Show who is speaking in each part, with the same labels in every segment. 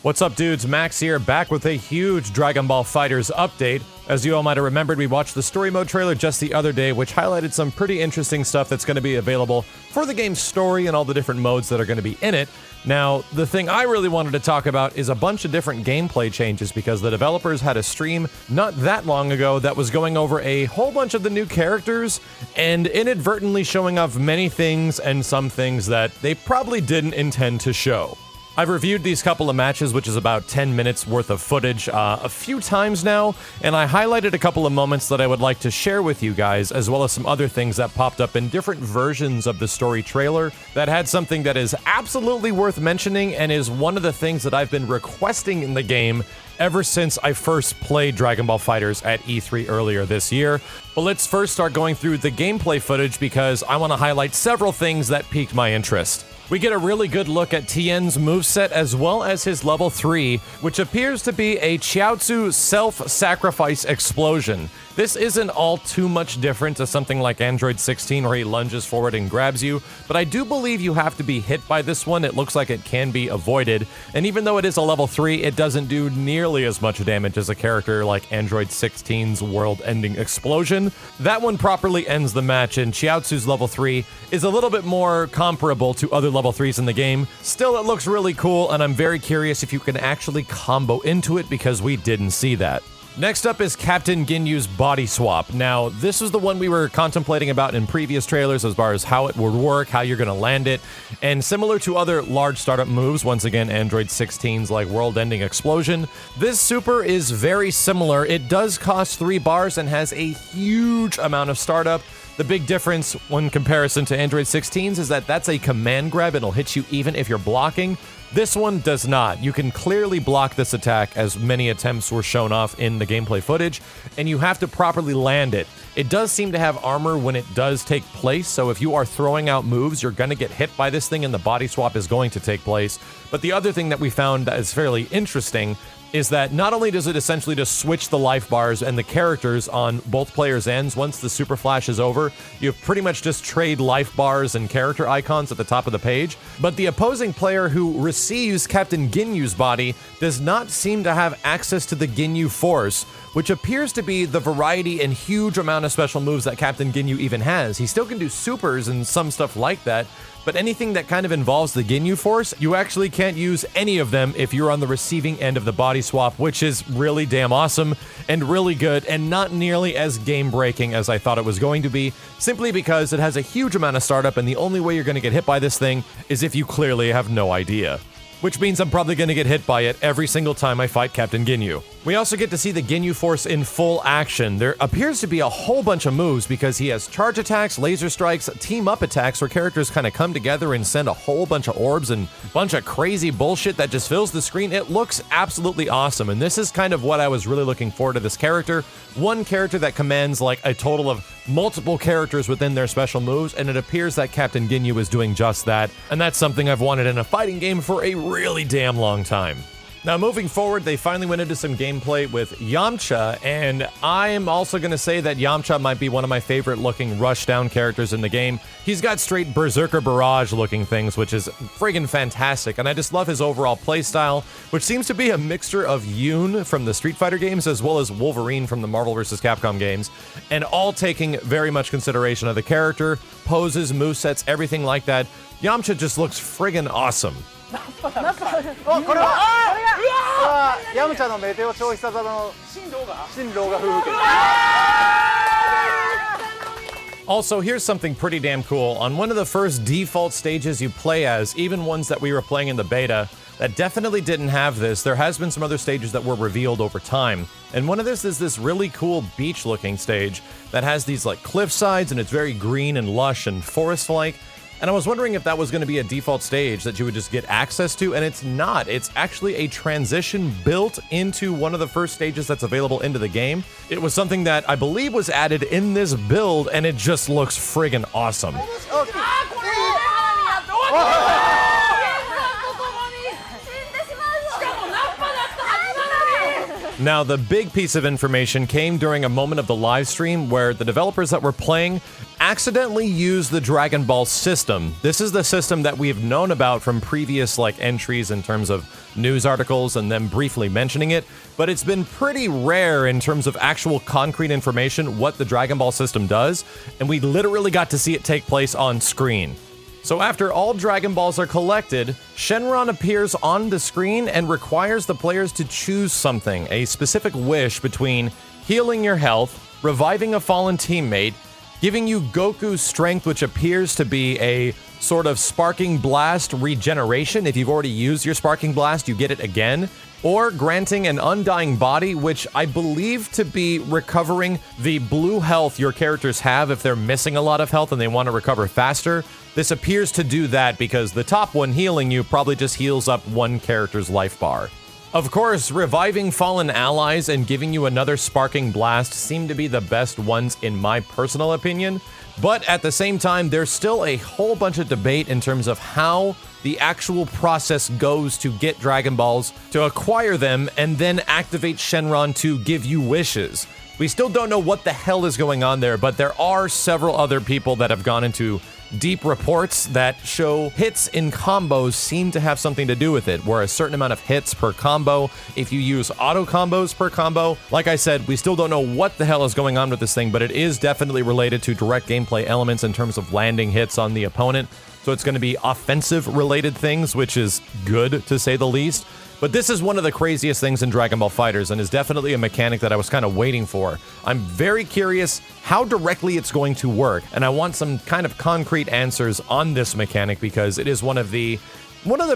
Speaker 1: What's up, dudes? Max here, back with a huge Dragon Ball FighterZ update. As you all might have remembered, we watched the story mode trailer just the other day, which highlighted some pretty interesting stuff that's going to be available for the game's story and all the different modes that are going to be in it. Now, the thing I really wanted to talk about is a bunch of different gameplay changes, because the developers had a stream not that long ago that was going over a whole bunch of the new characters and inadvertently showing off many things and some things that they probably didn't intend to show. I've reviewed these couple of matches, which is about 10 minutes worth of footage, a few times now, and I highlighted a couple of moments that I would like to share with you guys, as well as some other things that popped up in different versions of the story trailer that had something that is absolutely worth mentioning and is one of the things that I've been requesting in the game ever since I first played Dragon Ball FighterZ at E3 earlier this year. But let's first start going through the gameplay footage, because I want to highlight several things that piqued my interest. We get a really good look at Tien's moveset as well as his level 3, which appears to be a Chiaotzu self-sacrifice explosion. This isn't all too much different to something like Android 16 where he lunges forward and grabs you, but I do believe you have to be hit by this one. It looks like it can be avoided, and even though it is a level 3, it doesn't do nearly as much damage as a character like Android 16's world-ending explosion. That one properly ends the match, and Chiaotzu's level 3 is a little bit more comparable to other level 3s in the game. Still, it looks really cool, and I'm very curious if you can actually combo into it, because we didn't see that. Next up is Captain Ginyu's body swap. Now, this is the one we were contemplating about in previous trailers as far as how it would work, how you're going to land it, and similar to other large startup moves, once again Android 16's like world-ending explosion, this super is very similar. It does cost 3 bars and has a huge amount of startup. The big difference in comparison to Android 16's is that that's a command grab and it'll hit you even if you're blocking. This one does not. You can clearly block this attack, as many attempts were shown off in the gameplay footage, and you have to properly land it. It does seem to have armor when it does take place, so if you are throwing out moves, you're going to get hit by this thing and the body swap is going to take place. But the other thing that we found that is fairly interesting is that not only does it essentially just switch the life bars and the characters on both players' ends, once the super flash is over, you pretty much just trade life bars and character icons at the top of the page, but the opposing player who receives Captain Ginyu's body does not seem to have access to the Ginyu Force, which appears to be the variety and huge amount of special moves that Captain Ginyu even has. He still can do supers and some stuff like that, but anything that kind of involves the Ginyu Force, you actually can't use any of them if you're on the receiving end of the body swap, which is really damn awesome and really good, and not nearly as game-breaking as I thought it was going to be, simply because it has a huge amount of startup, and the only way you're going to get hit by this thing is if you clearly have no idea. Which means I'm probably going to get hit by it every single time I fight Captain Ginyu. We also get to see the Ginyu Force in full action. There appears to be a whole bunch of moves, because he has charge attacks, laser strikes, team-up attacks where characters kind of come together and send a whole bunch of orbs and a bunch of crazy bullshit that just fills the screen. It looks absolutely awesome, and this is kind of what I was really looking forward to this character. One character that commands like a total of multiple characters within their special moves, and it appears that Captain Ginyu is doing just that, and that's something I've wanted in a fighting game for a really damn long time. Now, moving forward, they finally went into some gameplay with Yamcha, and I'm also going to say that Yamcha might be one of my favorite looking rushdown characters in the game. He's got straight Berserker Barrage looking things, which is friggin' fantastic, and I just love his overall playstyle, which seems to be a mixture of Yoon from the Street Fighter games as well as Wolverine from the Marvel vs. Capcom games, and all taking very much consideration of the character, poses, movesets, everything like that. Yamcha just looks friggin' awesome.
Speaker 2: これはヤムチャのメテオ超必殺技の新郎が風景。
Speaker 1: Also, here's something pretty damn cool. On one of the first default stages you play as, even ones that we were playing in the beta, that definitely didn't have this. There has been some other stages that were revealed over time. And one of this is this really cool beach-looking stage that has these like cliff sides, and it's very green and lush and forest-like. And I was wondering if that was going to be a default stage that you would just get access to, and it's not. It's actually a transition built into one of the first stages that's available into the game. It was something that I believe was added in this build, and it just looks friggin' awesome. Now, the big piece of information came during a moment of the live stream where the developers that were playing accidentally used the Dragon Ball system. This is the system that we've known about from previous entries in terms of news articles and them briefly mentioning it, but it's been pretty rare in terms of actual concrete information what the Dragon Ball system does, and we literally got to see it take place on screen. So after all Dragon Balls are collected, Shenron appears on the screen and requires the players to choose something, a specific wish between healing your health, reviving a fallen teammate, giving you Goku's strength, which appears to be a sort of Sparking Blast regeneration. If you've already used your Sparking Blast, you get it again, or granting an Undying Body, which I believe to be recovering the blue health your characters have if they're missing a lot of health and they want to recover faster. This appears to do that because the top one, healing you, probably just heals up one character's life bar. Of course, reviving fallen allies and giving you another Sparking Blast seem to be the best ones in my personal opinion, but at the same time, there's still a whole bunch of debate in terms of how the actual process goes to get Dragon Balls, to acquire them, and then activate Shenron to give you wishes. We still don't know what the hell is going on there, but there are several other people that have gone into deep reports that show hits in combos seem to have something to do with it, where a certain amount of hits per combo, if you use auto combos per combo. Like I said, we still don't know what the hell is going on with this thing, but it is definitely related to direct gameplay elements in terms of landing hits on the opponent. So it's going to be offensive related things, which is good to say the least. But this is one of the craziest things in Dragon Ball FighterZ and is definitely a mechanic that I was kind of waiting for. I'm very curious how directly it's going to work, and I want some kind of concrete answers on this mechanic because it is one of the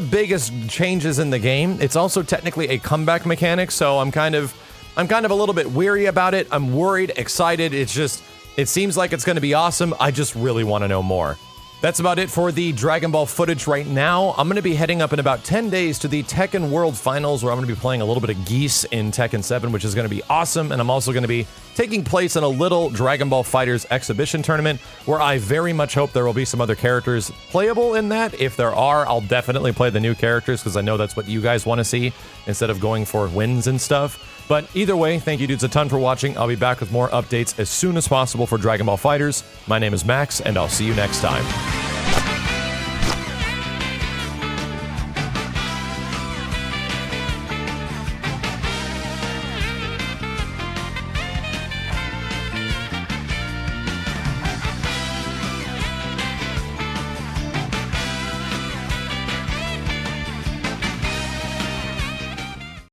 Speaker 1: biggest changes in the game. It's also technically a comeback mechanic, so I'm kind of a little bit weary about it. I'm worried, excited. It seems like it's going to be awesome. I just really want to know more. That's about it for the Dragon Ball footage right now. I'm going to be heading up in about 10 days to the Tekken World Finals, where I'm going to be playing a little bit of Geese in Tekken 7, which is going to be awesome, and I'm also going to be taking place in a little Dragon Ball FighterZ exhibition tournament, where I very much hope there will be some other characters playable in that. If there are, I'll definitely play the new characters, because I know that's what you guys want to see, instead of going for wins and stuff. But either way, thank you dudes a ton for watching. I'll be back with more updates as soon as possible for Dragon Ball FighterZ. My name is Max, and I'll see you next time.